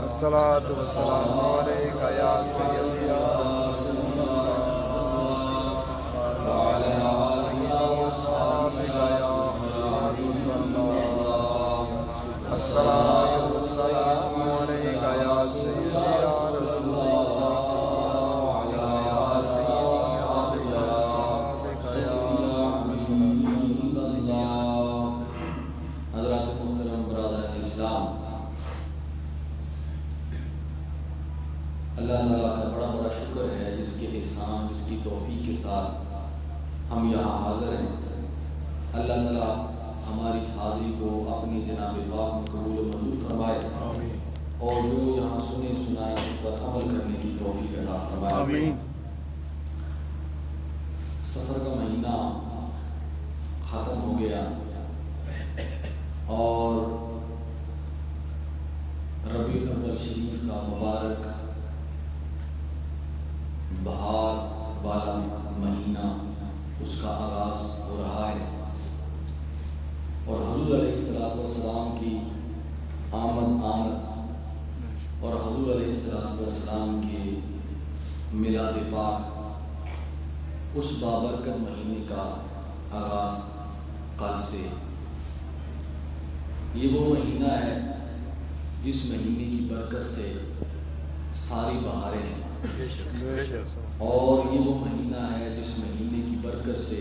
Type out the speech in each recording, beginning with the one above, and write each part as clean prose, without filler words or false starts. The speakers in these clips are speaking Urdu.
الصلاۃ والسلام علیک یا سیدی یا رسول اللہ وعلی آلہ وصحبہ یا حبیب اللہ الصلاۃ والسلام علیک یا سیدی یا رسول اللہ وعلی آلہ وصحبہ یا حبیب اللہ۔ حضرات محترم برادران اسلام، اللہ تعالیٰ کا بڑا بڑا شکر ہے جس کے احسان، جس کی توفیق کے ساتھ ہم یہاں حاضر ہیں۔ اللہ تعالیٰ ہماری اس حاضری کو اپنی جناب پاک میں قبول و منظور فرمائے اور جو یہاں سنے سنائے اس پر عمل کرنے کی توفیق عطا فرمائے۔ سفر کا مہینہ ختم ہو گیا اور ربیع الاول شریف کا مبارک بہار والا مہینہ اس کا آغاز ہو رہا ہے اور حضور علیہ السلام کی آمد اور حضور علیہ السلام کے میلاد پاک اس بابرکت مہینے کا آغاز کل سے۔ یہ وہ مہینہ ہے جس مہینے کی برکت سے ساری بہاریں ہیں اور یہ وہ مہینہ ہے جس مہینے کی برکت سے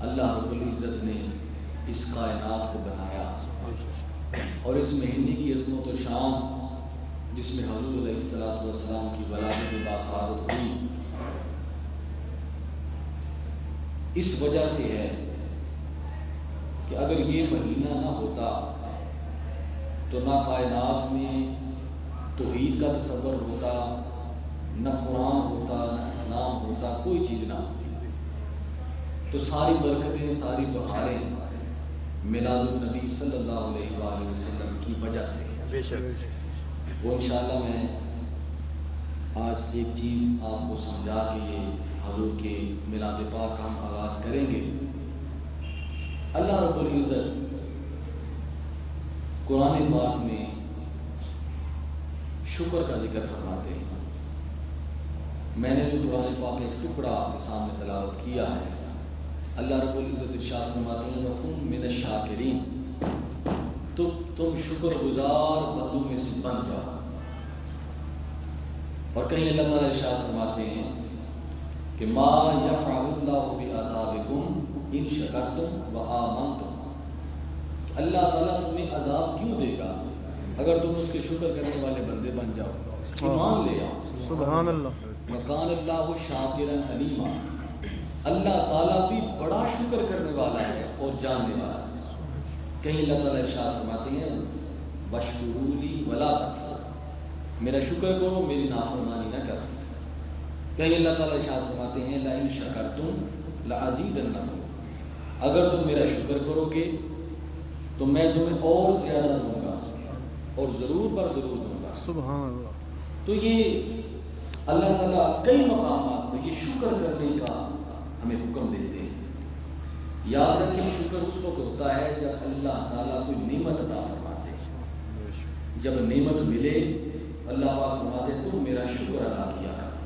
اللہ رب العزت نے اس کائنات کو بنایا اور اس مہینے کی عظمت و شان جس میں حضور علیہ السلام کی ولادت باسعادت ہوئی اس وجہ سے ہے کہ اگر یہ مہینہ نہ ہوتا تو نہ کائنات میں توحید کا تصور ہوتا، نہ قرآن ہوتا، نہ اسلام ہوتا، کوئی چیز نہ ہوتی۔ تو ساری برکتیں، ساری بہاریں میلاد النبی صلی اللہ علیہ وآلہ وسلم کی وجہ سے۔ وہ انشاءاللہ میں آج ایک چیز آپ کو سمجھا کے یہ حضور کے میلاد پاک ہم آغاز کریں گے۔ اللہ رب العزت قرآن پاک میں شکر کا ذکر فرماتے ہیں۔ میں نے جو قرآن پاک ایک ٹکڑا آپ کے سامنے تلاوت کیا ہے، اللہ رب العزت ارشاد فرماتے ہیں وَكُن مِّنَ الشَّاكِرِينَ، تم شکر گزار بندوں میں سے بن جاؤ۔ اور کہیں اللہ تعالیٰ ارشاد فرماتے ہیں کہ مَا يَفْعَلُ اللَّهُ بِعَذَابِكُمْ إِن شَكَرْتُمْ وَآمَنْتُمْ، اللہ تعالیٰ تمہیں عذاب کیوں دے گا اگر تم اس کے شکر کرنے والے بندے بن جاؤ، ایمان لے آؤ۔ سبحان اللہ۔ وَكَانَ اللَّهُ شَاكِرًا عَلِيمًا، اللہ تعالیٰ بھی بڑا شکر کرنے والا ہے اور جاننے والا ہے۔ کہیں اللہ تعالیٰ ارشاد فرماتے ہیں وَاشْكُرُوا لِي وَلَا تَكْفُرُوا، میرا شکر کرو میری نافرمانی نہ کرو۔ کہیں اللہ تعالیٰ ارشاد فرماتے ہیں لَئِن شَكَرْتُمْ لَأَزِيدَنَّكُمْ، اگر تم میرا شکر کرو گے تو میں تمہیں اور زیادہ دوں گا اور ضرور پر ضرور دوں گا۔ سبحان اللہ۔ تو یہ اللہ تعالیٰ کئی مقامات میں یہ شکر کرنے کا ہمیں حکم دیتے ہیں۔ یاد رکھیں شکر اس وقت ہوتا ہے جب اللہ تعالیٰ کوئی نعمت عطا فرماتے ہیں۔ جب نعمت ملے اللہ پاک فرماتے ہیں تم میرا شکر ادا کیا کرو۔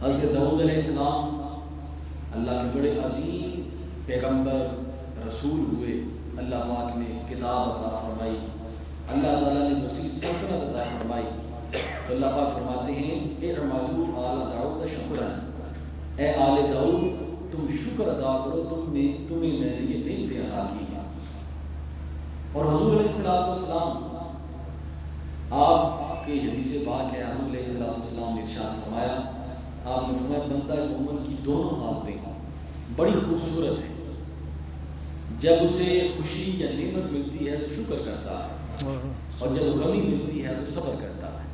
حضرت داؤد علیہ السلام اللہ کے بڑے عظیم پیغمبر رسول ہوئے، اللہ پاک نے کتاب عطا فرمائی، اللہ تعالیٰ نے وسیع سلطنت عطا فرمائی، تو اللہ پاک فرماتے ہیں اعملوا آل داؤد شکرا، اے آل داؤد تم شکر ادا کرو، تمہیں میں نے یہ نعمتیں عطا کی ہیں۔ اور حضور علیہ السلام آپ کے حدیث پاک ہے، حضور علیہ السلام نے ارشاد فرمایا، آپ نے فرمایا بندہ مومن کی دونوں حالتیں بڑی خوبصورت ہیں، جب اسے خوشی یا نعمت ملتی ہے تو شکر کرتا ہے اور جب غمی ملتی ہے تو صبر کرتا ہے۔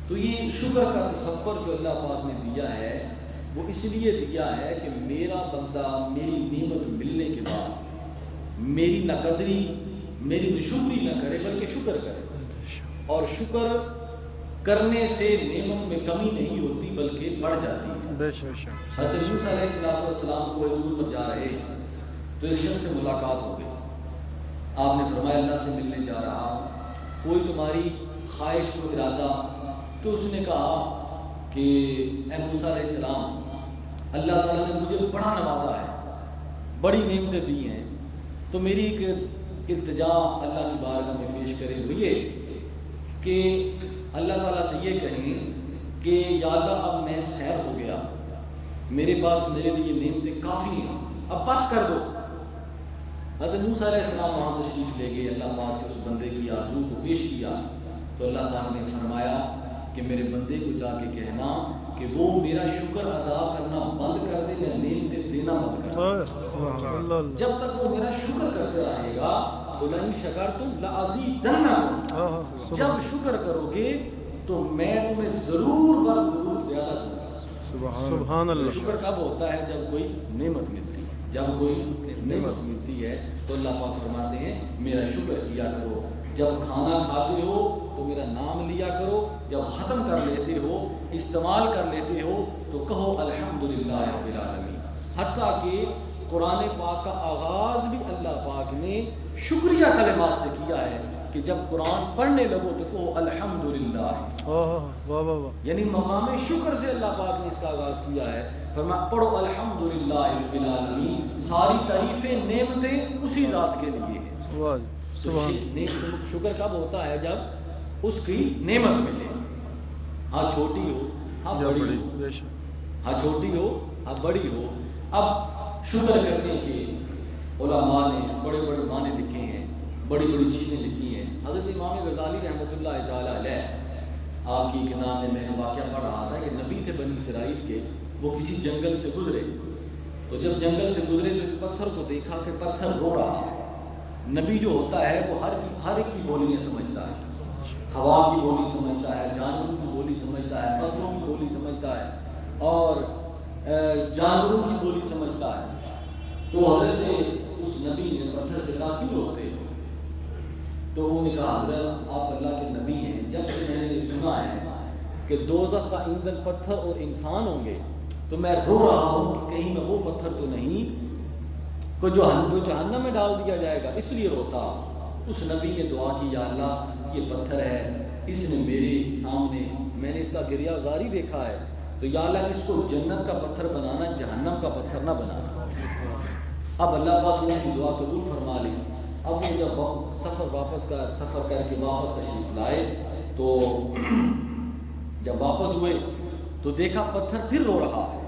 تو یہ شکر کا تصور جو اللہ پاک نے دیا ہے وہ اس لیے دیا ہے کہ میرا بندہ میری نعمت ملنے کے بعد میری نہ قدری میری نشکری نہ کرے بلکہ شکر کرے، اور شکر کرنے سے نعمت میں کمی نہیں ہوتی بلکہ بڑھ جاتی ہے۔ حضرت موسیٰ علیہ السلام کو دور پر جا رہے تو ایک شخص سے ملاقات ہو گئی، آپ نے فرمایا اللہ سے ملنے جا رہا ہوں، کوئی تمہاری خواہش کو ارادہ. تو اس نے کہا کہ اے موسیٰ علیہ السلام اللہ تعالیٰ نے مجھے بڑا نوازا ہے, بڑی نعمتیں دی ہیں, تو میری ایک التجا اللہ کی بارگاہ میں پیش کرے وہ یہ کہ اللہ تعالیٰ سے یہ کہیں کہ یا اللہ اب میں سیر ہو گیا, میرے پاس میرے لیے نعمتیں کافی ہیں, اب بس کر دو. حضرت موسیٰ علیہ السلام وہاں تشریف لے گئے, اللہ پاک سے اس بندے کی آرزو کو پیش کیا. تو اللہ پاک نے فرمایا کہ میرے بندے کو جا کے کہنا کہ وہ میرا شکر ادا کرنا بند کر دے, میں نعمتیں دینا بند کر دے. جب تک وہ میرا شکر کرتے رہے گا تو لئن شکرتم لأزیدنکم, جب شکر کرو گے تو میں تمہیں ضرور بر ضرور زیادہ دوں گا. سبحان اللہ. شکر کب ہوتا ہے؟ جب کوئی نعمت ملتی ہے, جب کوئی نعمت ملتی ہے تو اللہ پاک فرماتے ہیں میرا شکر کیا کرو. جب کھانا کھاتے ہو تو میرا نام لیا کرو, جب ختم کر لیتے ہو, استعمال کر لیتے ہو تو کہو الحمدللہ رب العالمین. حتیٰ کہ قرآن پاک کا آغاز بھی اللہ پاک نے شکریہ کلمات سے کیا ہے کہ جب قرآن پڑھنے لگو تو کہو الحمدللہ. یعنی مقام شکر سے اللہ پاک نے اس کا آغاز کیا ہے. فرمایا پڑھو الحمدللہ رب العالمین, ساری تعریفیں نعمتیں اسی ذات کے لیے ہیں. شکر کب ہوتا ہے؟ جب اس کی نعمت ملے, ہاں چھوٹی ہو ہاں بڑی ہو, ہاں چھوٹی ہو ہاں بڑی ہو. اب شکر کرنے کے علماء نے بڑے بڑے معنی لکھے ہیں, بڑی بڑی چیزیں لکھی ہیں. حضرت امام غزالی رحمۃ اللہ تعالیٰ علیہ, آپ کی کتاب میں نے واقعہ پڑھ رہا تھا کہ نبی تھے بنی اسرائیل کے, وہ کسی جنگل سے گزرے, تو جب جنگل سے گزرے تو ایک پتھر کو دیکھا کہ پتھر رو رہا ہے. نبی جو ہوتا ہے وہ ہر ایک کی بولیاں سمجھتا ہے, ہوا کی بولی سمجھتا ہے, جانوروں کی بولی سمجھتا ہے, پتھروں کی بولی سمجھتا ہے, اور جانوروں کی بولی سمجھتا ہے. تو حضرت اس نبی نے پتھر سے کہا کیوں روتے ہو؟ تو انہوں نے کہا حضرت آپ اللہ کے نبی ہیں, جب سے میں نے یہ سنا ہے کہ دوزخ کا ایندھن پتھر اور انسان ہوں گے تو میں رو رہا ہوں کہ کہیں میں وہ پتھر تو نہیں کو جو جہنم میں ڈال دیا جائے گا, اس لیے روتا. اس نبی نے دعا کی یا اللہ یہ پتھر ہے, اس نے میرے سامنے میں نے اس کا گریہ زاری دیکھا ہے, تو یا اللہ اس کو جنت کا پتھر بنانا, جہنم کا پتھر نہ بنانا. اب اللہ پاک نے کی دعا قبول فرما لی. اب وہ جب سفر کر کے واپس تشریف لائے تو جب واپس ہوئے تو دیکھا پتھر پھر رو رہا ہے.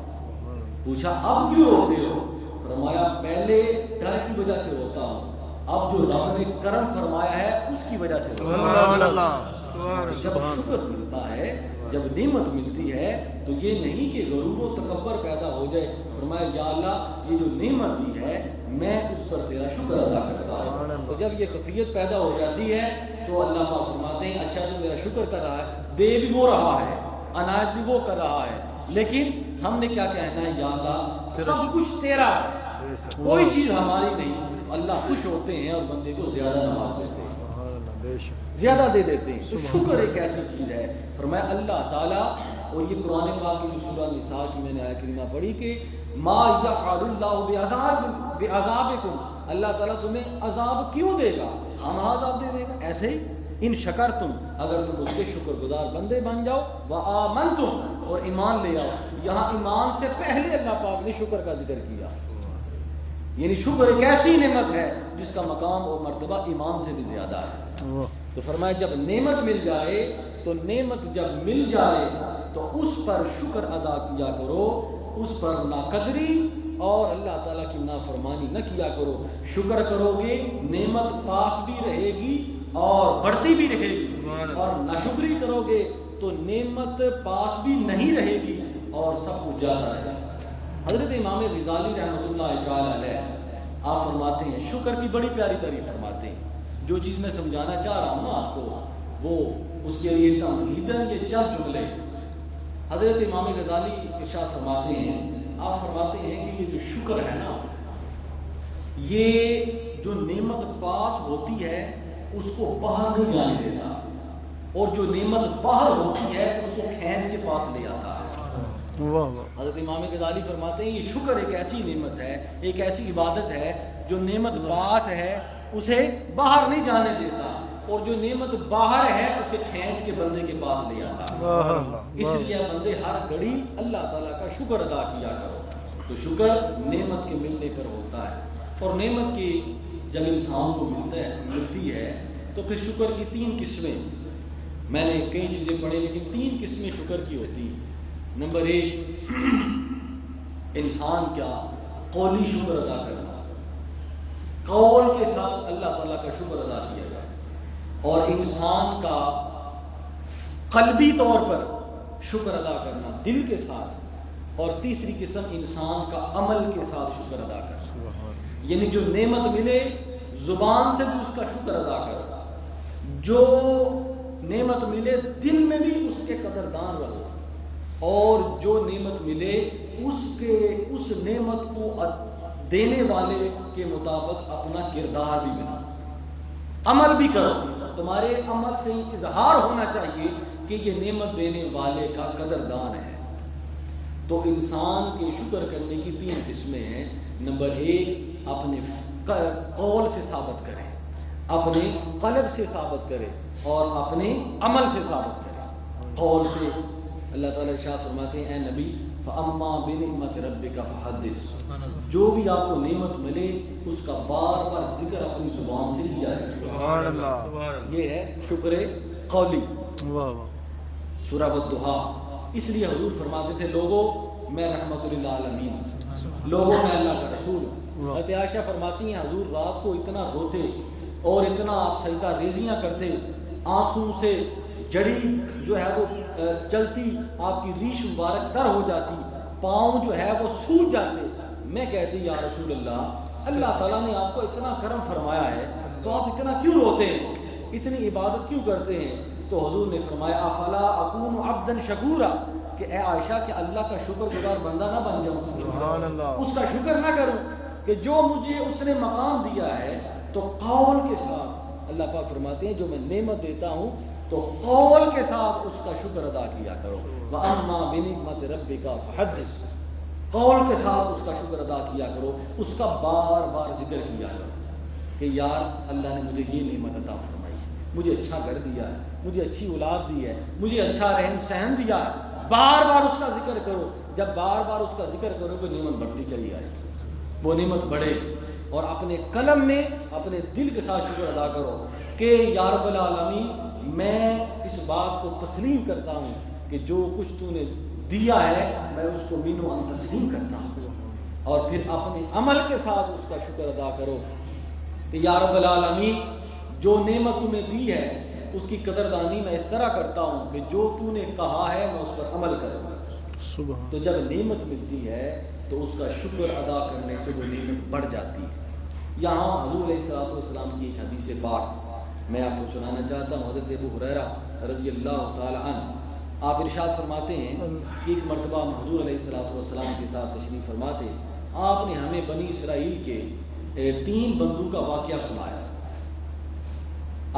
پوچھا اب کیوں روتے ہو؟ فرمایا پہلے ڈر کی وجہ سے روتا ہوں, اب جو رب نے کرم فرمایا ہے اس کی وجہ سے روتا ہوں. جب شکر ملتا ہے, جب نعمت ملتی ہے تو یہ نہیں کہ غرور و تکبر پیدا ہو جائے. فرمایا یا اللہ یہ جو نعمت دی ہے میں اس پر تیرا شکر ادا کرتا ہوں. تو جب یہ کیفیت پیدا ہو جاتی ہے تو اللہ پاک فرماتے ہیں اچھا تو میرا شکر کر رہا ہے, دے بھی وہ رہا ہے, عنایت بھی وہ کر رہا ہے, لیکن ہم نے کیا کہنا ہے؟ یا اللہ سب کچھ تیرا ہے, کوئی چیز ہماری نہیں. اللہ خوش ہوتے ہیں اور بندے کو زیادہ نواز دیتے ہیں, زیادہ دے دیتے ہیں. تو شکر ایک ایسی چیز ہے. فرمایا اللہ تعالیٰ, اور یہ قرآن پاک کی سورہ نساء کی میں نے آیت کریمہ پڑھی کہ ما یفعل اللہ بعذابکم, اللہ تعالیٰ تمہیں عذاب کیوں دے گا؟ ہم عذاب دے دے گا. ایسے ہی ان شکرتم, اگر تم اس کے شکر گزار بندے بن جاؤ, وآمنتم, اور ایمان لے آؤ. یہاں ایمان سے پہلے اللہ پاک نے شکر کا ذکر کیا, یعنی شکر ایک ایسی نعمت ہے جس کا مقام اور مرتبہ ایمان سے بھی زیادہ ہے. تو فرمایا جب نعمت مل جائے تو نعمت جب مل جائے تو اس پر شکر ادا کیا کرو, اس پر ناقدری اور اللہ تعالیٰ کی نافرمانی نہ کیا کرو. شکر کرو گے نعمت پاس بھی رہے گی اور بڑھتی بھی رہے گی, اور ناشکری کرو گے تو نعمت پاس بھی نہیں رہے گی اور سب کچھ جاتا رہے گا. حضرت امام غزالی رحمۃ اللہ تعالیٰ علیہ آپ فرماتے ہیں, شکر کی بڑی پیاری تعریف فرماتے ہیں. جو چیز میں سمجھانا چاہ رہا ہوں نا آپ کو, وہ اس کے لیے تمہیداً یہ چند جملے. حضرت امام غزالی ارشاد فرماتے ہیں, آپ فرماتے ہیں کہ یہ جو شکر ہے نا, یہ جو نعمت پاس ہوتی ہے اس کو باہر نہیں جانے دیتا, اور جو نعمت باہر ہوتی ہے اس کو کھینچ کے پاس لے آتا ہے. حضرت امام غزالی فرماتے ہیں یہ شکر ایک ایسی نعمت ہے, ایک ایسی عبادت ہے جو نعمت پاس ہے اسے باہر نہیں جانے دیتا, اور جو نعمت باہر ہے اسے کھینچ کے بندے کے پاس لے آتا ہے۔ اس لیے بندے ہر گھڑی اللہ تعالیٰ کا شکر ادا کیا کرو۔ تو شکر نعمت کے ملنے پر ہوتا ہے، اور نعمت کی جب انسان کو ملتی ہے تو پھر شکر کی 3 قسمیں، میں نے کئی چیزیں پڑھی لیکن 3 قسمیں شکر کی ہوتی ہیں۔ نمبر 1 انسان کیا قولی شکر ادا کرنا، قول کے ساتھ اللہ تعالیٰ کا شکر ادا کیا جائے، اور انسان کا قلبی طور پر شکر ادا کرنا دل کے ساتھ، اور تیسری قسم انسان کا عمل کے ساتھ شکر ادا کرنا، یعنی جو نعمت ملے زبان سے بھی اس کا شکر ادا کرنا، جو نعمت ملے دل میں بھی اس کے قدردان رہو، اور جو نعمت ملے اس نعمت کو دینے والے کے مطابق اپنا کردار بھی بنا، عمل بھی کرو۔ تمہارے عمل سے اظہار ہونا چاہیے کہ یہ نعمت دینے والے کا قدردان ہے۔ تو انسان کے شکر کرنے کی 3 قسمیں ہیں۔ نمبر 1 اپنے قول سے ثابت کرے، اپنے قلب سے ثابت کرے، اور اپنے عمل سے ثابت کرے۔ قول سے اللہ تعالیٰ ارشاد فرماتے ہیں اے نبی فَأَمَّا بِنِعْمَةِ رَبِّكَ فَحَدِّثْ، جو بھی آپ کو نعمت ملے اس کا بار بار ذکر اپنی زبان سے کیا ہے۔ سبحان اللہ، یہ ہے شکر قولی۔ سورہ الضحیٰ، اس لیے حضور فرماتے تھے لوگوں میں رحمت للعالمین، لوگوں میں اللہ کا رسول ہوں۔ حضرت عائشہ فرماتی ہیں حضور رات کو اتنا روتے اور اتنا آپ سجدہ ریزیاں کرتے، آنسو سے جڑی جو ہے وہ چلتی، آپ کی ریش مبارک تر ہو جاتی، پاؤں جو ہے وہ سوج جاتے۔ میں کہتی یا رسول اللہ، اللہ تعالیٰ نے آپ کو اتنا کرم فرمایا ہے تو آپ اتنا کیوں روتے ہیں، اتنی عبادت کیوں کرتے ہیں؟ تو حضور نے فرمایا افلا اکون عبدا شکورا، کہ اے عائشہ کہ اللہ کا شکر گزار بندہ نہ بن جاؤں، سبحان اللہ، اس کا شکر نہ کروں کہ جو مجھے اس نے مقام دیا ہے۔ تو قول کے ساتھ اللہ پاک فرماتے ہیں جو میں نعمت دیتا ہوں تو قول کے ساتھ اس کا شکر ادا کیا کرو۔ وَأَمَّا بِنِعْمَةِ رَبِّكَ فَحَدِّثْ، قول کے ساتھ اس کا شکر ادا کیا کرو، اس کا بار بار ذکر کیا کرو کہ یار اللہ نے مجھے یہ نعمت عطا فرمائی، مجھے اچھا گھر دیا ہے، مجھے اچھی اولاد دی ہے، مجھے اچھا رہن سہن دیا ہے۔ بار بار اس کا ذکر کرو، جب بار بار اس کا ذکر کرو کہ نعمت بڑھتی چلی آئے، وہ نعمت بڑھے، اور اپنے قلم میں اپنے دل کے ساتھ شکر ادا کرو کہ یا رب العالمین میں اس بات کو تسلیم کرتا ہوں کہ جو کچھ تو نے دیا ہے میں اس کو مینو ان تسلیم کرتا ہوں، اور پھر اپنے عمل کے ساتھ اس کا شکر ادا کرو کہ یا رب العالمین جو نعمت تمہیں دی ہے اس کی قدردانی میں اس طرح کرتا ہوں کہ جو تو نے کہا ہے میں اس پر عمل کروں۔ تو جب نعمت ملتی ہے تو اس کا شکر ادا کرنے سے وہ نعمت بڑھ جاتی ہے۔ یہاں حضور علیہ السلام کی ایک حدیث پاک میں آپ کو سنانا چاہتا ہوں۔ حضرت ابو ہریرہ رضی اللہ تعالی عنہ آپ ارشاد فرماتے ہیں کہ ایک مرتبہ حضور علیہ السلام کے ساتھ تشریف فرماتے، آپ نے ہمیں بنی اسرائیل کے 3 بندوں کا واقعہ سنایا۔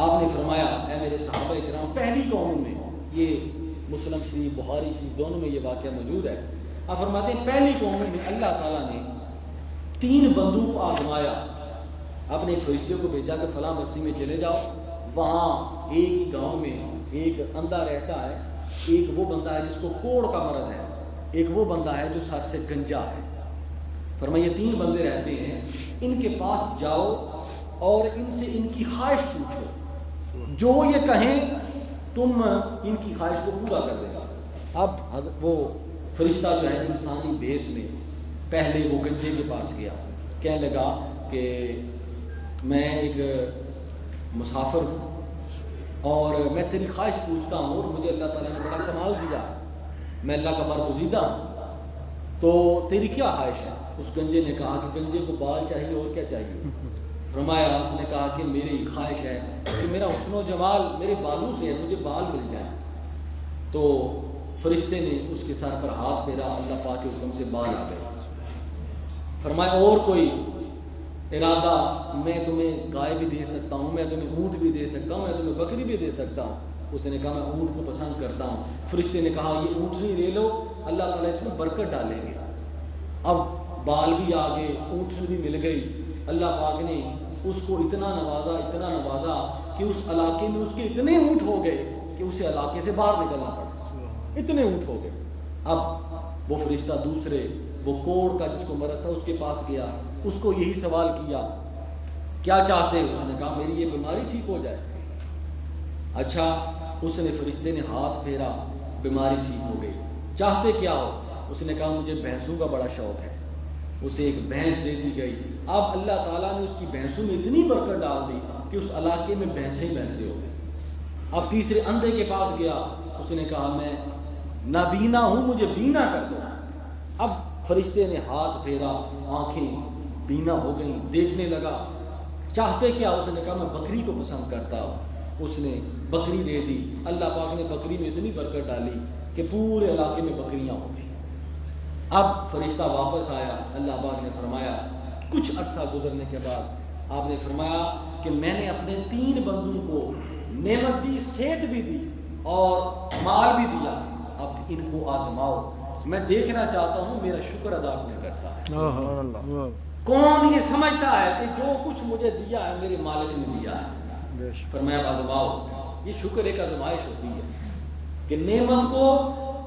آپ نے فرمایا اے میرے صحابہ کرام، پہلی قوم میں، یہ مسلم شریف بخاری شریف دونوں میں یہ واقعہ موجود ہے، آپ فرماتے ہیں پہلی قوم میں اللہ تعالیٰ نے 3 بندوں کو آزمایا، اپنے ایک فرشتے کو بھیجا کہ فلاں بستی میں چلے جاؤ، وہاں ایک ہی گاؤں میں ایک اندھا رہتا ہے، ایک وہ بندہ ہے جس کو کوڑ کا مرض ہے، ایک وہ بندہ ہے جو سر سے گنجا ہے۔ فرمایا یہ 3 بندے رہتے ہیں، ان کے پاس جاؤ اور ان سے ان کی خواہش پوچھو، جو یہ کہیں تم ان کی خواہش کو پورا کر دے گا۔ اب وہ فرشتہ جو ہے انسانی بھیس میں پہلے وہ گنجے کے پاس گیا، کہنے لگا کہ میں ایک مسافر ہوں اور میں تیری خواہش پوچھتا ہوں، اور مجھے اللہ تعالیٰ نے بڑا کمال دیا، میں اللہ کا برگزیدہ ہوں، تو تیری کیا خواہش ہے؟ اس گنجے نے کہا کہ گنجے کو بال چاہیے، اور کیا چاہیے؟ فرمایا اس نے کہا کہ میری خواہش ہے کہ میرا حسن و جمال میرے بالوں سے ہے، مجھے بال مل جائیں۔ تو فرشتے نے اس کے سر پر ہاتھ پھیرا، اللہ پاک کے حکم سے بال آ گئے۔ فرمایا اور کوئی ارادہ؟ میں تمہیں گائے بھی دے سکتا ہوں، میں تمہیں اونٹ بھی دے سکتا ہوں، میں تمہیں بکری بھی دے سکتا ہوں۔ اس نے کہا میں اونٹ کو پسند کرتا ہوں۔ فرشتے نے کہا یہ اونٹنی لے لو، اللہ تعالیٰ اس میں برکت ڈالیں گے۔ اب بال بھی آ گئے، اونٹنی بھی مل گئی، اللہ پاک نے اس کو اتنا نوازا کہ اس علاقے میں اس کے اتنے اونٹ ہو گئے کہ اسے علاقے سے باہر نکلنا پڑا، اتنے اونٹ ہو گئے۔ اب وہ فرشتہ دوسرے، وہ کوڑ کا جس کو مرض تھا، اس کے پاس گیا، اس کو یہی سوال کیا، کیا چاہتے؟ اس نے کہا میری یہ بیماری ٹھیک ہو جائے۔ اچھا، اس نے فرشتے نے ہاتھ پھیرا، بیماری ٹھیک ہو گئی۔ چاہتے کیا ہو؟ اس نے کہا مجھے بھینسوں کا بڑا شوق ہے۔ اسے ایک بھینس دے دی گئی۔ اب اللہ تعالیٰ نے اس کی بھینسوں میں اتنی برکت ڈال دی کہ اس علاقے میں بھینسیں ہی بھینسیں ہو گئی۔ اب تیسرے اندھے کے پاس گیا، اس نے کہا میں نابینا ہوں، مجھے بینا کر دو۔ اب فرشتے نے ہاتھ پھیرا، آنکھیں بینا ہو گئیں، دیکھنے لگا۔ چاہتے کیا؟ اس نے کہا میں بکری کو پسند کرتا ہوں۔ اس نے بکری دے دی۔ اللہ پاک نے بکری میں اتنی برکت ڈالی کہ پورے علاقے میں بکریاں ہو گئی۔ اب فرشتہ واپس آیا، اللہ پاک نے فرمایا کچھ عرصہ گزرنے کے بعد آپ نے فرمایا کہ میں نے اپنے 3 بندوں کو نعمت دی، صحت بھی دی اور مال بھی دیا، اب ان کو آزماؤ، میں دیکھنا چاہتا ہوں میرا شکر ادا کون کرتا ہے، کون یہ سمجھتا ہے کہ جو کچھ مجھے دیا ہے میرے مالک نے دیا ہے۔ فرمایا آزماؤ۔ یہ شکر ایک آزمائش ہوتی ہے کہ نعمت کو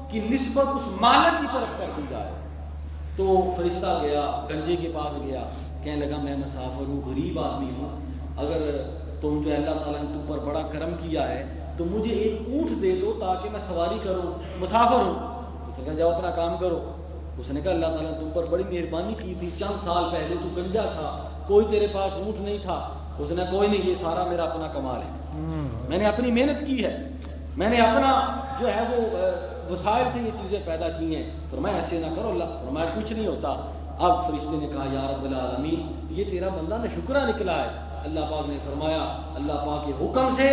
کی نسبت اس مالک کی طرف کر دی جائے۔ تو فرشتہ گیا، گنجے کے پاس گیا، کہنے لگا میں مسافر ہوں، غریب آدمی ہوں، اگر تم جو اللہ تعالیٰ نے تم پر بڑا کرم کیا ہے تو مجھے ایک اونٹ دے دو تاکہ میں سواری کروں، مسافر ہوں۔ اس نے کہا جاؤ اپنا کام کرو۔ اس نے کہا اللہ تعالیٰ نے تم پر بڑی مہربانی کی تھی، چند سال پہلے تو گنجا تھا، کوئی تیرے پاس اونٹ نہیں تھا۔ اس نے کوئی نہیں، یہ سارا میرا اپنا کمال ہے، میں نے اپنی محنت کی ہے، میں نے اپنا جو ہے وہ وسائل سے یہ چیزیں پیدا کی ہیں۔ فرمایا ایسے نہ کرو اللہ، فرمایا کچھ نہیں ہوتا۔ اب فرشتے نے کہا یا رب العالمین یہ تیرا بندہ نہ شکرہ نکلا ہے۔ اللہ پاک نے فرمایا اللہ پاک کے حکم سے،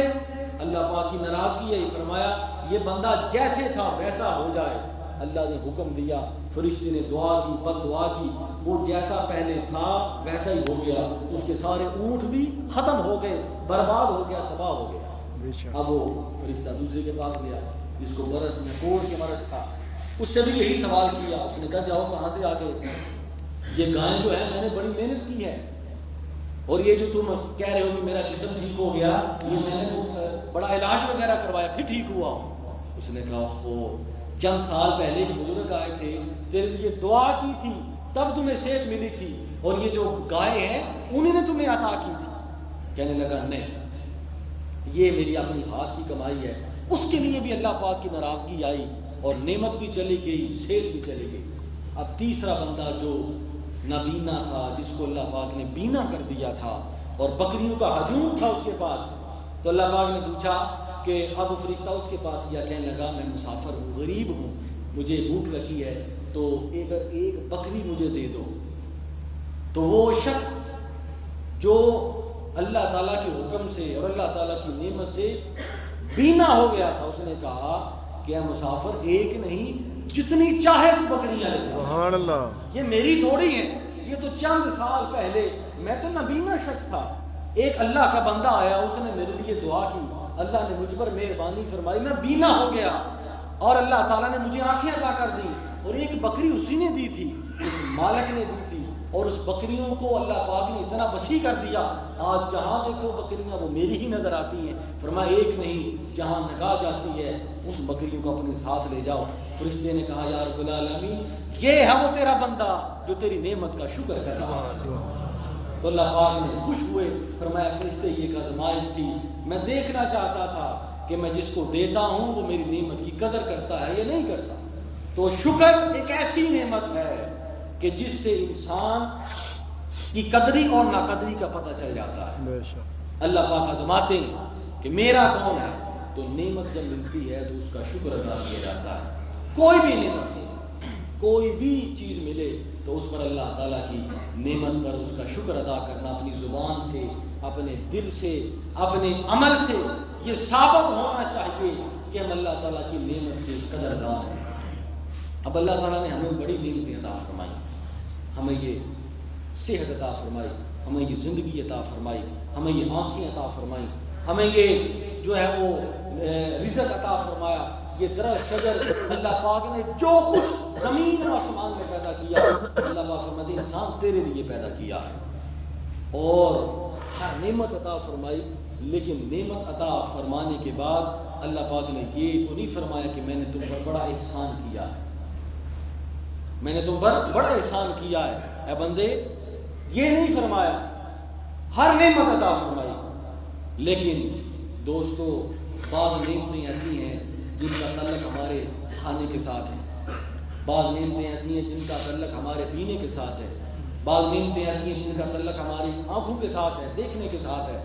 اللہ پاک کی ناراضگی ہے، فرمایا یہ بندہ جیسے تھا ویسا ہو جائے۔ اللہ نے حکم دیا، فرشتے نے دعا کی، بد دعا کی، وہ جیسا پہلے تھا ویسا ہی ہو گیا، اس کے سارے اونٹ بھی ختم ہو گئے، برباد ہو گیا، تباہ ہو گیا۔ اب وہ فرشتہ دوسرے کے پاس گیا جس کو برس میں کوڑ کے مرض تھا، اس سے بھی یہی سوال کیا۔ اس نے کہا جاؤ کہاں سے آ کے، یہ گائے جو ہے میں نے بڑی محنت کی ہے، اور یہ جو تم کہہ رہے ہو کہ میرا جسم ٹھیک ہو گیا، یہ میں نے بڑا علاج وغیرہ کروایا پھر ٹھیک ہوا ہوں۔ اس نے کہا خو چند سال پہلے ایک بزرگ آئے تھے، تیرے لیے دعا کی تھی تب تمہیں صحت ملی تھی، اور یہ جو گائے ہیں انہوں نے تمہیں عطا کی تھی۔ کہنے لگا نہیں، یہ میری اپنی ہاتھ کی کمائی ہے۔ اس کے لیے بھی اللہ پاک کی ناراضگی آئی اور نعمت بھی چلی گئی، صحت بھی چلی گئی۔ اب تیسرا بندہ جو نابینا تھا، جس کو اللہ پاک نے بینا کر دیا تھا اور بکریوں کا ہجوم تھا اس کے پاس، تو اللہ پاک نے پوچھا کہ اب وہ فرشتہ اس کے پاس گیا، کہنے لگا میں مسافر ہوں، غریب ہوں، مجھے بھوک لگی ہے، تو ایک بکری مجھے دے دو۔ تو وہ شخص جو اللہ تعالیٰ کے حکم سے اور اللہ تعالیٰ کی نعمت سے بینا ہو گیا تھا، اس نے کہا کہ مسافر ایک نہیں جتنی چاہے تو بکریاں لے جاؤ، سبحان اللہ، یہ میری تھوڑی ہیں، یہ تو چند سال پہلے میں تو نابینا شخص تھا، ایک اللہ کا بندہ آیا، اس نے میرے لیے دعا کی، اللہ نے مجھ پر مہربانی فرمائی، میں بینا ہو گیا اور اللہ تعالیٰ نے مجھے آنکھیں عطا کر دی، اور ایک بکری اسی نے دی تھی، اس مالک نے دی تھی، اور اس بکریوں کو اللہ پاک نے اتنا وسیع کر دیا، آج جہاں دیکھو بکریاں وہ میری ہی نظر آتی ہیں۔ فرمایا ایک نہیں، جہاں نگاہ جاتی ہے اس بکریوں کو اپنے ساتھ لے جاؤ۔ فرشتے نے کہا یا رب العالمین یہ ہے وہ تیرا بندہ جو تیری نعمت کا شکر کر رہا ہے۔ تو اللہ پاک نے خوش ہوئے، فرمایا فرشتے یہ ایک آزمائش تھی، میں دیکھنا چاہتا تھا کہ میں جس کو دیتا ہوں وہ میری نعمت کی قدر کرتا ہے یا نہیں کرتا۔ تو شکر ایک ایسی نعمت ہے کہ جس سے انسان کی قدری اور ناقدری کا پتہ چل جاتا ہے۔ اللہ پاک آزماتے ہیں کہ میرا کون ہے، تو نعمت جب ملتی ہے تو اس کا شکر ادا کیا جاتا ہے۔ کوئی بھی نعمت ہو، کوئی بھی چیز ملے تو اس پر اللہ تعالیٰ کی نعمت پر اس کا شکر ادا کرنا، اپنی زبان سے، اپنے دل سے، اپنے عمل سے یہ ثابت ہونا چاہیے کہ ہم اللہ تعالیٰ کی نعمت کے قدردان ہیں۔ اب اللہ تعالیٰ نے ہمیں بڑی نعمتیں عطا فرمائی، ہمیں یہ صحت عطا فرمائی، ہمیں یہ زندگی عطا فرمائی، ہمیں یہ آنکھیں عطا فرمائی، ہمیں یہ جو ہے وہ رزق عطا فرمایا، یہ درخت شجر اللہ پاک نے جو کچھ زمین و آسمان میں پیدا کیا، اللہ پاک فرماتے ہیں انسان تیرے لیے پیدا کیا ہے، اور ہر نعمت عطا فرمائی، لیکن نعمت عطا فرمانے کے بعد اللہ پاک نے یہ تو نہیں فرمایا کہ میں نے تم پر بڑا احسان کیا ہے، میں نے تم پر بڑا احسان کیا ہے اے بندے، یہ نہیں فرمایا، ہر نعمت عطا فرمائی۔ لیکن دوستو بعض نعمتیں ایسی ہیں جن کا تعلق ہمارے کھانے کے ساتھ ہے، بعض نعمتیں ایسی ہیں جن کا تعلق ہمارے پینے کے ساتھ ہے، بعض نعمتیں ایسی ہیں جن کا تعلق ہماری آنکھوں کے ساتھ ہے، دیکھنے کے ساتھ ہے۔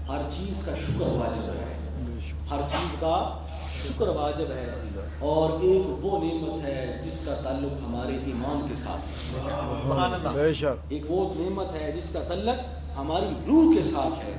ہر چیز کا شکر واجب ہے، ہر چیز کا شکر واجب ہے، اور ایک وہ نعمت ہے جس کا تعلق ہمارے ایمان کے ساتھ ہے، بے شک ایک وہ نعمت ہے جس کا تعلق ہماری روح کے ساتھ ہے،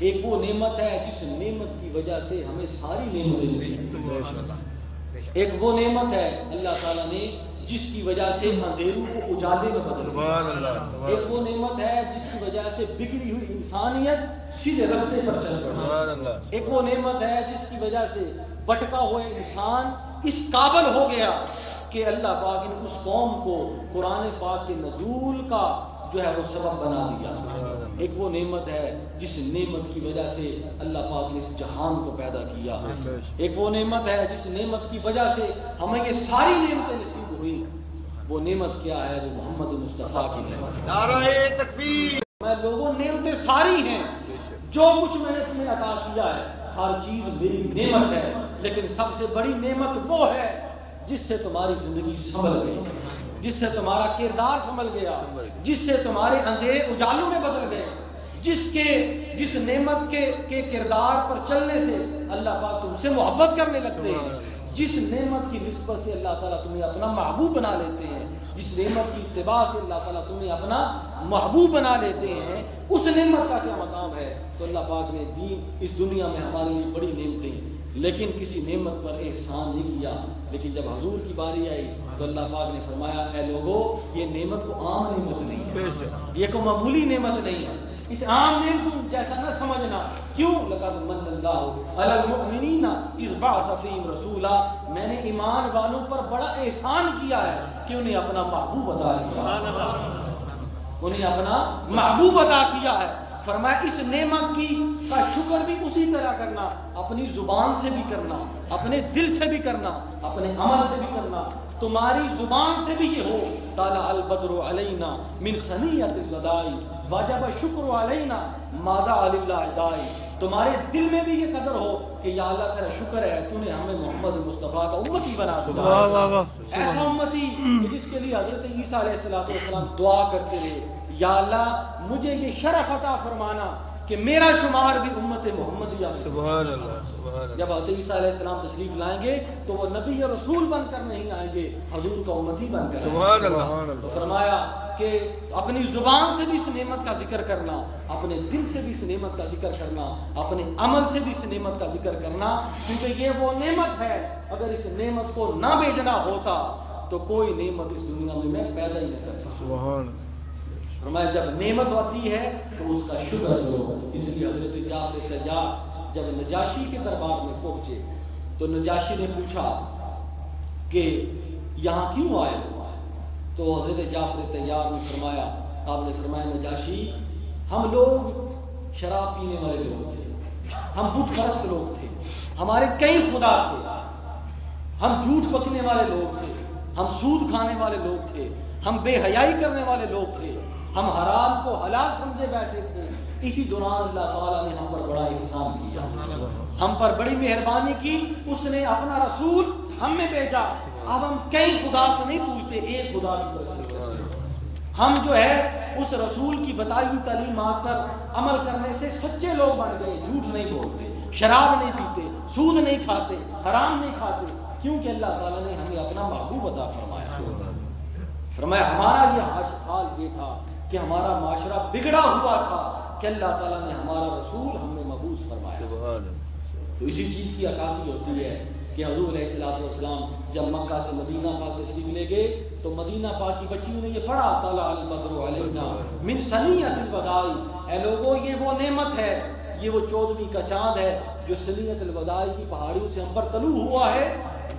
ایک وہ نعمت ہے جس نعمت کی وجہ سے ہمیں ساری نعمتیں نصیب ہوئی، ایک وہ نعمت ہے اللہ تعالیٰ نے جس کی وجہ سے اندھیروں کو اجالے میں بدل دیا، ایک وہ نعمت ہے جس کی وجہ سے بگڑی ہوئی انسانیت سیدھے رستے پر چل پڑی، ایک وہ نعمت ہے جس کی وجہ سے بھٹکا ہوئے انسان اس قابل ہو گیا کہ اللہ پاک نے اس قوم کو قرآن پاک کے نزول کا جو ہے وہ سبب بنا دیا، ایک وہ نعمت ہے جس نعمت کی وجہ سے اللہ پاک نے اس جہان کو پیدا کیا، ایک وہ نعمت ہے جس نعمت کی وجہ سے ہمیں یہ ساری نعمتیں نصیب ہوئی، وہ نعمت کیا ہے؟ وہ محمد مصطفیٰ کی نعمت۔ نعرہ تکبیر۔ میں لوگوں نعمتیں ساری ہیں، جو کچھ میں نے تمہیں عطا کیا ہے ہر چیز میری نعمت ہے، لیکن سب سے بڑی نعمت وہ ہے جس سے تمہاری زندگی سنبھل گئی، جس سے تمہارا کردار سنبھل گیا، جس سے تمہارے اندھیرے اجالوں میں بدل گئے، جس نعمت کے کردار پر چلنے سے اللہ پاک تم سے محبت کرنے لگتے ہیں، جس نعمت کی نسبت سے اللہ تعالیٰ تمہیں اپنا محبوب بنا لیتے ہیں، جس نعمت کی اتباع سے اللہ تعالیٰ تمہیں اپنا محبوب بنا لیتے ہیں، اس نعمت کا کیا مقام ہے؟ تو اللہ پاک نے دین اس دنیا میں ہمارے لیے بڑی نعمتیں، لیکن کسی نعمت پر احسان نہیں کیا، لیکن جب حضور کی باری آئی تو اللہ پاک نے فرمایا اے لوگو یہ نعمت کو عام نعمت نہیں ہے، یہ کوئی معمولی نعمت نہیں ہے، اس عام نعمت جیسا نہ سمجھنا، کیوں؟ لقد من اللہ علی المؤمنین اذ بعث فیہم رسولا، میں نے ایمان والوں پر بڑا احسان کیا ہے کہ انہیں اپنا محبوب عطا کیا، انہیں اپنا محبوب عطا کیا ہے۔ فرمایا اس نعمت کی کا شکر بھی اسی طرح کرنا، اپنی زبان سے بھی کرنا، اپنے دل سے بھی کرنا، اپنے عمل سے بھی کرنا، تمہاری زبان سے بھی یہ ہو طلع البدر علینا من ثنیۃ الوداع وجب الشکر علینا ما دعا للہ داعی، تمہارے دل میں بھی یہ قدر ہو کہ یا اللہ تیرا شکر ہے تو نے ہمیں محمد مصطفیٰ کا امتی بنا دیا، ایسا امتی کہ جس کے لیے حضرت عیسیٰ علیہ السلام دعا کرتے رہے یا اللہ مجھے یہ شرف عطا فرمانا کہ میرا شمار بھی امت محمدیہ میں، سبحان اللہ۔ جب حضرت عیسیٰ علیہ السلام تشریف لائیں گے تو وہ نبی اور رسول بن کر نہیں آئیں گے، حضور کا امتی بن کر، سبحان اللہ۔ تو فرمایا کہ اپنی زبان سے بھی اس نعمت کا ذکر کرنا، اپنے دل سے بھی اس نعمت کا ذکر کرنا، اپنے عمل سے بھی اس نعمت کا ذکر کرنا، کیونکہ یہ وہ نعمت ہے اگر اس نعمت کو نہ بھیجنا ہوتا تو کوئی نعمت اس دنیا میں پیدا ہی نہ کر سکتا۔ سبحان اللہ۔ فرمایا جب نعمت آتی ہے تو اس کا شکر کرو، اس لیے حضرت جعفر طیار جب نجاشی کے دربار میں پہنچے تو نجاشی نے پوچھا کہ یہاں کیوں آئے ہو؟ تو حضرت جعفر طیار نے فرمایا، آپ نے فرمایا نجاشی ہم لوگ شراب پینے والے لوگ تھے، ہم بت پرست لوگ تھے، ہمارے کئی خدا تھے، ہم جھوٹ پکنے والے لوگ تھے، ہم سود کھانے والے لوگ تھے، ہم بے حیائی کرنے والے لوگ تھے، ہم حرام کو حلال سمجھے بیٹھے تھے، اسی دوران اللہ تعالیٰ نے ہم پر بڑا احسان کیا، ہم پر بڑی مہربانی کی، اس نے اپنا رسول ہم میں بھیجا، اب ہم کئی خدا کو نہیں پوچھتے، ایک خدا کی طرف سے ہم جو ہے اس رسول کی بتائی ہوئی تعلیمات پر عمل کرنے سے سچے لوگ بن گئے، جھوٹ نہیں بولتے، شراب نہیں پیتے، سود نہیں کھاتے، حرام نہیں کھاتے، کیونکہ اللہ تعالیٰ نے ہمیں اپنا محبوب عطا فرمایا۔ فرمایا ہمارا یہ حال یہ تھا کہ ہمارا معاشرہ بگڑا ہوا تھا کہ اللہ تعالیٰ نے ہمارا رسول ہم میں مبعوث فرمایا۔ تو اسی چیز کی عکاسی ہوتی ہے کہ حضور علیہ الصلوۃ والسلام جب مکہ سے مدینہ پاک تشریف لے گئے تو مدینہ پاک کی بچیوں نے یہ پڑھا طلع البدر علینا من ثنیۃ الوداع، اے لوگوں یہ وہ نعمت ہے، یہ وہ 14ویں کا چاند ہے جو ثنیۃ الوداع کی پہاڑیوں سے ہم پر طلوع ہوا ہے،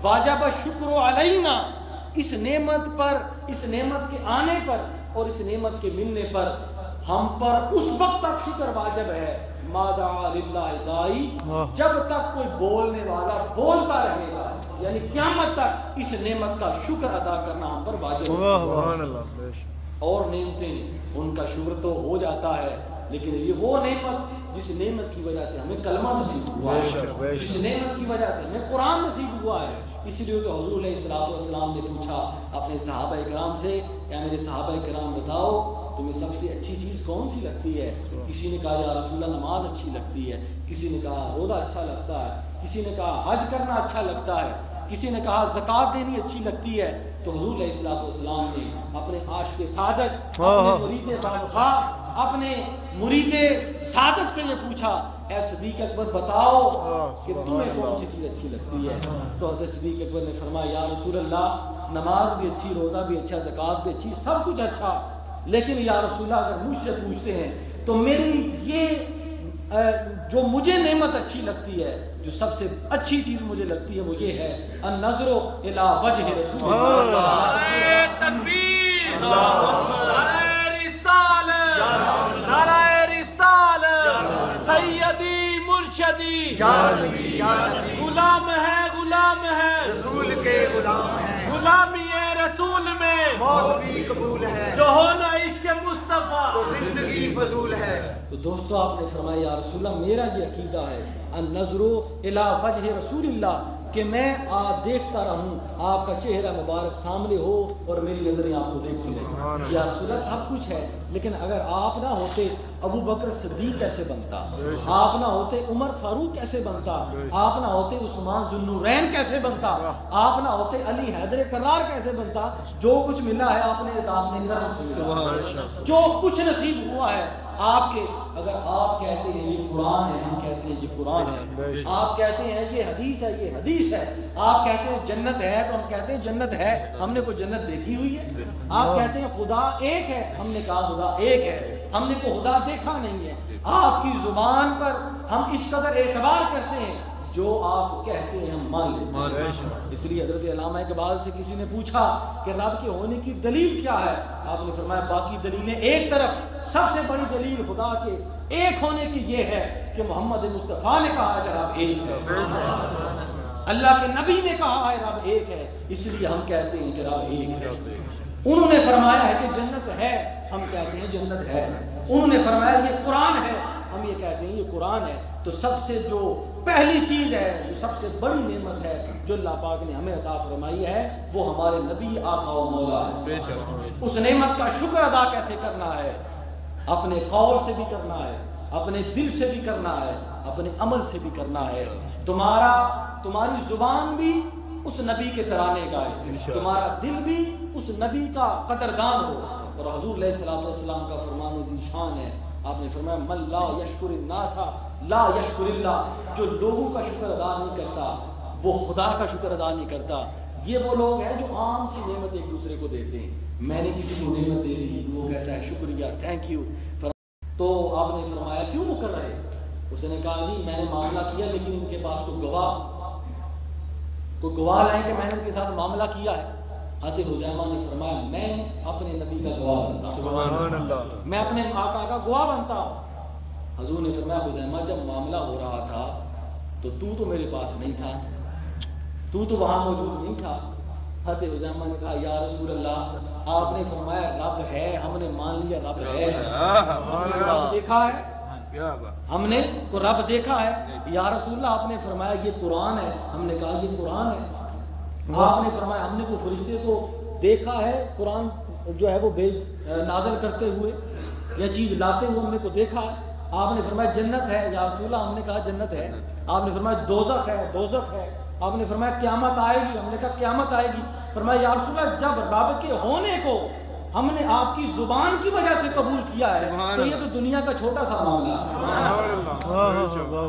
واجب الشکر علینا، اس نعمت پر، اس نعمت کے آنے پر اور اس نعمت کے ملنے پر ہم پر اس وقت تک شکر واجب ہے ما دعا للہ دائی، جب تک کوئی بولنے والا بولتا رہے گا، یعنی قیامت تک اس نعمت کا شکر ادا کرنا ہم پر واجب ہے۔ اور نعمتیں ان کا شکر تو ہو جاتا ہے، لیکن یہ وہ نعمت جس نعمت کی وجہ سے ہمیں کلمہ نصیب ہوا ہے، جس نعمت کی وجہ سے ہمیں قرآن نصیب ہوا ہے۔ اس لیے تو حضور علیہ الصلوۃ والسلام نے پوچھا اپنے صحابہ کرام سے، یا میرے صحابہ کرام بتاؤ تمہیں سب سے اچھی چیز کون سی لگتی ہے؟ کسی نے کہا یا رسول اللہ نماز اچھی لگتی ہے، کسی نے کہا روزہ اچھا لگتا ہے، کسی نے کہا حج کرنا اچھا لگتا ہے، کسی نے کہا زکوٰۃ دینی اچھی لگتی ہے۔ تو حضور علیہ الصلوۃ والسلام نے اپنے عاشق صادق، اپنے مرید باخواہ، اپنے مرید صادق سے یہ پوچھا اے صدیق اکبر بتاؤ کہ تمہیں کون سی چیز اچھی لگتی ہے؟ تو حضرت صدیق اکبر نے فرمایا یا رسول اللہ نماز بھی اچھی، روزہ بھی اچھا، زکوٰۃ بھی اچھی، سب کچھ اچھا، لیکن یا رسول اللہ اگر مجھ سے پوچھتے ہیں تو میری یہ جو مجھے نعمت اچھی لگتی ہے، جو سب سے اچھی چیز مجھے لگتی ہے وہ یہ ہے النظر الی وجہ رسول اللہ۔ تکبیر، نعرہ رسالت، نعرہ رسالت، سیدی مرشدی، غلام ہے، غلام ہے، رسول کے غلام ہیں، غلامی رسول میں موت بھی قبول ہے، جو ہونا عشق مصطفیٰ تو زندگی فضول ہے۔ تو دوستو آپ نے فرمایا یا رسول اللہ میرا یہ عقیدہ ہے النظر الی وجہ رسول اللہ، کہ میں دیکھتا رہوں آپ کا چہرہ مبارک سامنے ہو اور میری نظریں آپ کو دیکھتی رہیں۔ یا رسول اللہ سب کچھ ہے، لیکن اگر آپ نہ ہوتے ابو بکر صدیق کیسے بنتا، آپ نہ ہوتے عمر فاروق کیسے بنتا، آپ نہ ہوتے عثمان ذو النورین کیسے بنتا، آپ نہ ہوتے علی حیدر کرار کیسے بنتا؟ جو کچھ ملا ہے آپ نے دامن کرم سے ملا، جو کچھ نصیب ہوا ہے آپ کے۔ اگر آپ کہتے ہیں یہ قرآن ہے، ہم کہتے ہیں یہ قرآن ہے، آپ کہتے ہیں یہ حدیث ہے، یہ حدیث ہے، آپ کہتے ہیں جنت ہے تو ہم کہتے ہیں جنت ہے، ہم نے کوئی جنت دیکھی ہوئی ہے؟ آپ کہتے ہیں خدا ایک ہے، ہم نے کہا خدا ایک ہے، ہم نے کوئی خدا دیکھا نہیں ہے۔ آپ کی زبان پر ہم اس قدر اعتبار کرتے ہیں، جو آپ کہتے ہیں ہم مان لیتے ہیں۔ اس لیے حضرت علامہ اقبال سے کسی نے پوچھا کہ رب کے ہونے کی دلیل کیا ہے؟ آپ نے فرمایا باقی دلیلیں ایک طرف، سب سے بڑی دلیل خدا کے ایک ہونے کی یہ ہے کہ محمد مصطفیٰ نے کہا ہے کہ رب ایک ہے، اللہ کے نبی نے کہا ہے رب ایک ہے، اس لیے ہم کہتے ہیں کہ رب ایک ہے۔ انہوں نے فرمایا ہے کہ جنت ہے، ہم کہتے ہیں جنت ہے۔ انہوں نے فرمایا یہ قرآن ہے، ہم یہ کہتے ہیں یہ قرآن ہے۔ تو سب سے جو پہلی چیز ہے، جو سب سے بڑی نعمت ہے جو اللہ پاک نے ہمیں عطا فرمائی ہے، وہ ہمارے نبی آقا و مولا ہے۔ اس نعمت کا شکر ادا کیسے کرنا ہے؟ اپنے قول سے بھی کرنا ہے، اپنے دل سے بھی کرنا ہے، اپنے عمل سے بھی کرنا ہے۔ تمہاری زبان بھی اس نبی کے ترانے گائے، تمہارا دل بھی اس نبی کا قدردان ہو۔ اور حضور علیہ الصلوۃ والسلام کا فرمان ذیشان ہے، آپ نے فرمایا من لا یشکر الناس لا یشکر اللہ، جو لوگوں کا شکر ادا نہیں کرتا وہ خدا کا شکر ادا نہیں کرتا۔ یہ وہ لوگ ہیں جو عام سی نعمت ایک دوسرے کو دیتے ہیں، میں نے کسی کو نعمت دے دی وہ کہتا ہے شکریہ تھینک یو، تو آپ نے فرمایا کیوں مکر رہے؟ اس نے کہا جی میں نے معاملہ کیا لیکن ان کے پاس کوئی گواہ لائیں کہ میں نے ان کے ساتھ معاملہ کیا ہے۔ حضرت حذیفہ نے فرمایا میں اپنے نبی کا گواہ بنتا ہوں، سبحان اللہ، میں اپنے آقا کا گواہ بنتا ہوں۔ حضور نے فرمایا حذیفہ جب معاملہ ہو رہا تھا تو میرے پاس نہیں تھا، تو وہاں موجود نہیں تھا۔ حضرت حذیفہ نے کہا یا رسول اللہ آپ نے فرمایا رب ہے، ہم نے مان لیا رب ہے، رب دیکھا ہے، ہم نے کو رب دیکھا ہے۔ یا رسول اللہ آپ نے فرمایا یہ قرآن ہے، ہم نے کہا یہ قرآن ہے۔ آپ نے فرمایا ہم نے کوئی فرشتے کو دیکھا ہے قرآن جو ہے وہ نازل کرتے ہوئے یا چیز لاتے ہوئے ہم نے کو دیکھا ہے؟ آپ نے فرمایا جنت ہے، یا رسول اللہ ہم نے کہا جنت ہے۔ آپ نے فرمایا دوزخ ہے، دوزخ ہے۔ آپ نے فرمایا قیامت آئے گی، ہم نے کہا قیامت آئے گی۔ فرمایا یا رسول اللہ جب رب کے ہونے کو ہم نے آپ کی زبان کی وجہ سے قبول کیا ہے تو یہ تو دنیا کا چھوٹا سا معاملہ ہے۔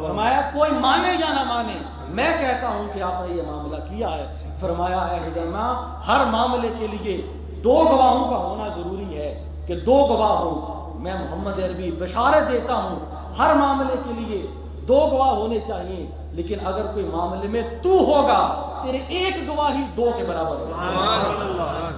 فرمایا کوئی مانے یا نہ مانے میں کہتا ہوں کہ آپ نے یہ معاملہ کیا ہے۔ فرمایا اے حذیفہ ہر معاملے کے لیے دو گواہوں کا ہونا ضروری ہے کہ دو گواہ ہوں۔ میں محمد عربی بشارت دیتا ہوں ہر معاملے کے لیے دو گواہ ہونے چاہیے، لیکن اگر کوئی معاملے میں تو ہوگا تیرے ایک گواہی دو کے برابر ہوگا۔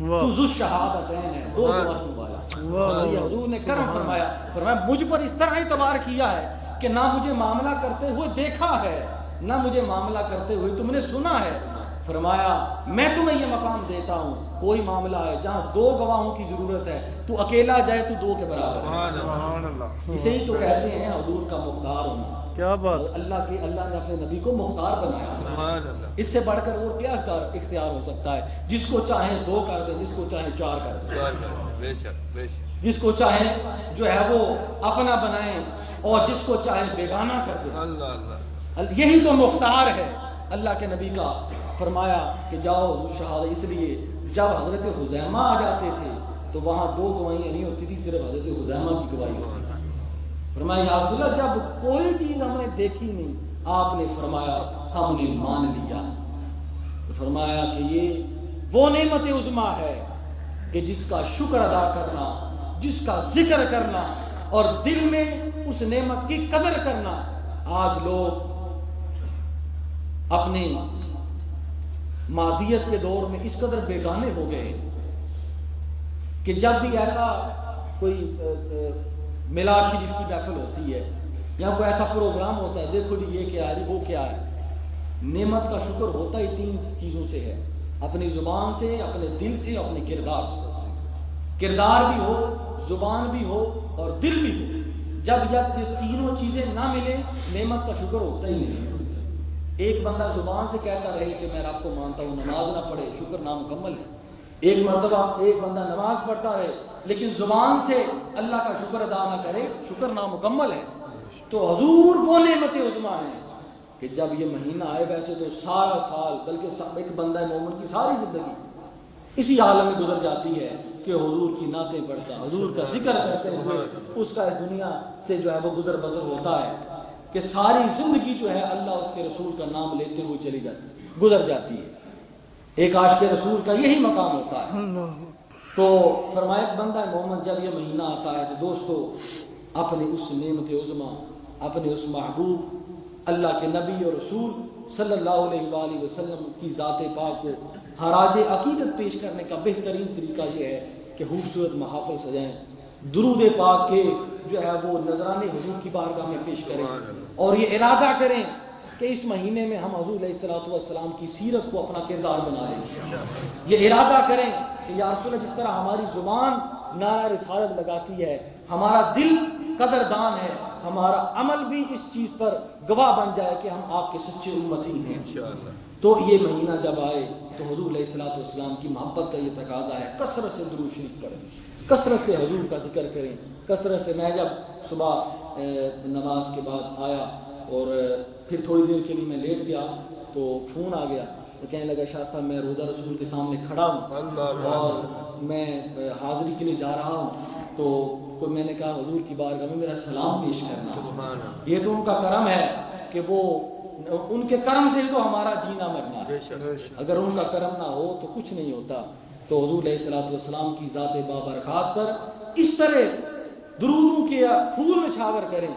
تو ذو الشہادتین ہے، دو گواہوں والا۔ یہ حضور نے کرم فرمایا مجھ پر اس طرح اعتبار کیا ہے کہ نہ مجھے معاملہ کرتے ہوئے دیکھا ہے، نہ مجھے معاملہ کرتے ہوئے تم نے سنا ہے۔ فرمایا میں تمہیں یہ مقام دیتا ہوں، کوئی معاملہ ہے جہاں دو گواہوں کی ضرورت ہے تو اکیلا جائے تو دو کے برابر۔ سبحان اللہ۔ اسے ہی تو کہتے ہیں حضور کا مختار ہونا۔ کیا بات، اللہ نے اپنے نبی کو مختار بنایا۔ سبحان اللہ۔ اس سے بڑھ کر اور کیا اختیار ہو سکتا ہے؟ جس کو چاہیں دو کر دیں، جس کو چاہیں چار کر دیں، بے شک بے شک، جس کو چاہیں جو ہے وہ اپنا بنائیں اور جس کو چاہیں بیگانہ کر دیں۔ اللہ اللہ، یہی تو مختار ہے اللہ کے نبی کا۔ فرمایا کہ جاؤ ذو شہادت، اس لیے جب حضرت خزیمہ آ جاتے تھے تو وہاں دو گواہیاں نہیں ہوتی تھی، صرف حضرت خزیمہ کی گواہی ہوتی تھی۔ فرمایا یا رسول اللہ جب کوئی چیز ہم نے دیکھی نہیں، آپ نے فرمایا ہم نے مان لیا۔ فرمایا کہ یہ وہ نعمت عظمی ہے کہ جس کا شکر ادا کرنا، جس کا ذکر کرنا اور دل میں اس نعمت کی قدر کرنا، آج لوگ اپنے مادیت کے دور میں اس قدر بیگانے ہو گئے کہ جب بھی ایسا کوئی میلاد شریف کی محفل ہوتی ہے یا کوئی ایسا پروگرام ہوتا ہے، دیکھو جی یہ کیا ہے، وہ کیا ہے۔ نعمت کا شکر ہوتا ہی تین چیزوں سے ہے، اپنی زبان سے، اپنے دل سے، اپنے کردار سے۔ کردار بھی ہو، زبان بھی ہو اور دل بھی ہو۔ جب یہ تینوں چیزیں نہ ملے نعمت کا شکر ہوتا ہی نہیں۔ ایک بندہ زبان سے کہتا رہے کہ میں رب کو مانتا ہوں، نماز نہ پڑھے، شکر نامکمل ہے۔ ایک مرتبہ ایک بندہ نماز پڑھتا رہے لیکن زبان سے اللہ کا شکر ادا نہ کرے، شکر نامکمل ہے۔ تو حضور وہ نعمت عظمیٰ ہے کہ جب یہ مہینہ آئے، ویسے تو سارا سال بلکہ ایک بندہ مومن کی ساری زندگی اسی عالم میں گزر جاتی ہے کہ حضور کی نعتیں پڑھتا، حضور کا ذکر کرتے ہوئے اس کا اس دنیا سے جو ہے وہ گزر بسر ہوتا ہے کہ ساری زندگی جو ہے اللہ اس کے رسول کا نام لیتے ہوئے چلی جاتی، گزر جاتی ہے۔ ایک عاشق رسول کا یہی مقام ہوتا ہے۔ تو فرمایا بندہ مومن جب یہ مہینہ آتا ہے تو دوستو اپنے اس نعمت عظمیٰ، اپنے اس محبوب اللہ کے نبی اور رسول صلی اللہ علیہ وآلہ وسلم کی ذات پاک کو خراج عقیدت پیش کرنے کا بہترین طریقہ یہ ہے کہ خوبصورت محافل سجائیں، درود پاک کے جو ہے وہ نذرانے حضور کی بارگاہ میں پیش کریں اور یہ ارادہ کریں کہ اس مہینے میں ہم حضور علیہ السلام کی سیرت کو اپنا کردار بنا لیں۔ یہ ارادہ کریں کہ یا رسول اللہ جس طرح ہماری زبان نعرہ رسالت لگاتی ہے، ہمارا دل قدردان ہے، ہمارا عمل بھی اس چیز پر گواہ بن جائے کہ ہم آپ کے سچے امتی ہیں۔ تو یہ مہینہ جب آئے تو حضور علیہ السلام کی محبت کا یہ تقاضا ہے کثرت سے درود شریف پڑھیں، کثرت سے حضور کا ذکر کریں، کثرت سے۔ میں جب صبح نماز کے بعد آیا اور پھر تھوڑی دیر کے لیے میں لیٹ گیا تو فون آ گیا تو کہنے لگا شاہ صاحب میں روزہ رسول کے سامنے کھڑا ہوں اور میں حاضری کے لیے جا رہا ہوں، تو کوئی میں نے کہا حضور کی بارگاہ میں میرا سلام پیش کرنا۔ یہ تو ان کا کرم ہے کہ وہ ان کے کرم سے ہی تو ہمارا جینا مرنا ہے، اگر ان کا کرم نہ ہو تو کچھ نہیں ہوتا۔ تو حضور علیہ السلام کی ذات بابرکات پر اس طرح درودوں کے پھول نچھاور کریں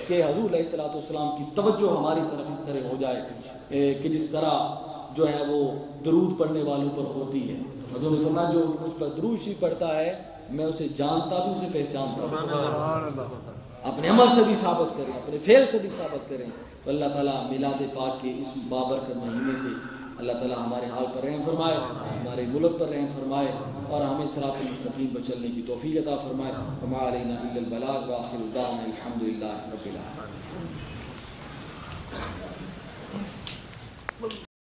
کہ حضور علیہ السلام کی توجہ ہماری طرف اس طرح ہو جائے کہ جس طرح جو ہے وہ درود پڑھنے والوں پر ہوتی ہے۔ حضور نے فرمایا جو مجھ پر درود شریف پڑھتا ہے میں اسے جانتا بھی، اسے پہچانتا ہوں۔ اپنے عمل سے بھی ثابت کریں، اپنے فعل سے بھی ثابت کریں۔ تو اللہ تعالیٰ میلاد پاک کے اس بابرکت مہینے سے اللہ تعالیٰ ہمارے حال پر رحم فرمائے، ہمارے ملک پر رحم فرمائے اور ہمیں صراط المستقیم پر چلنے کی توفیق عطا فرمائے۔ وما علینا الا البلاغ وآخر دعوانا الحمد للہ رب العالمین۔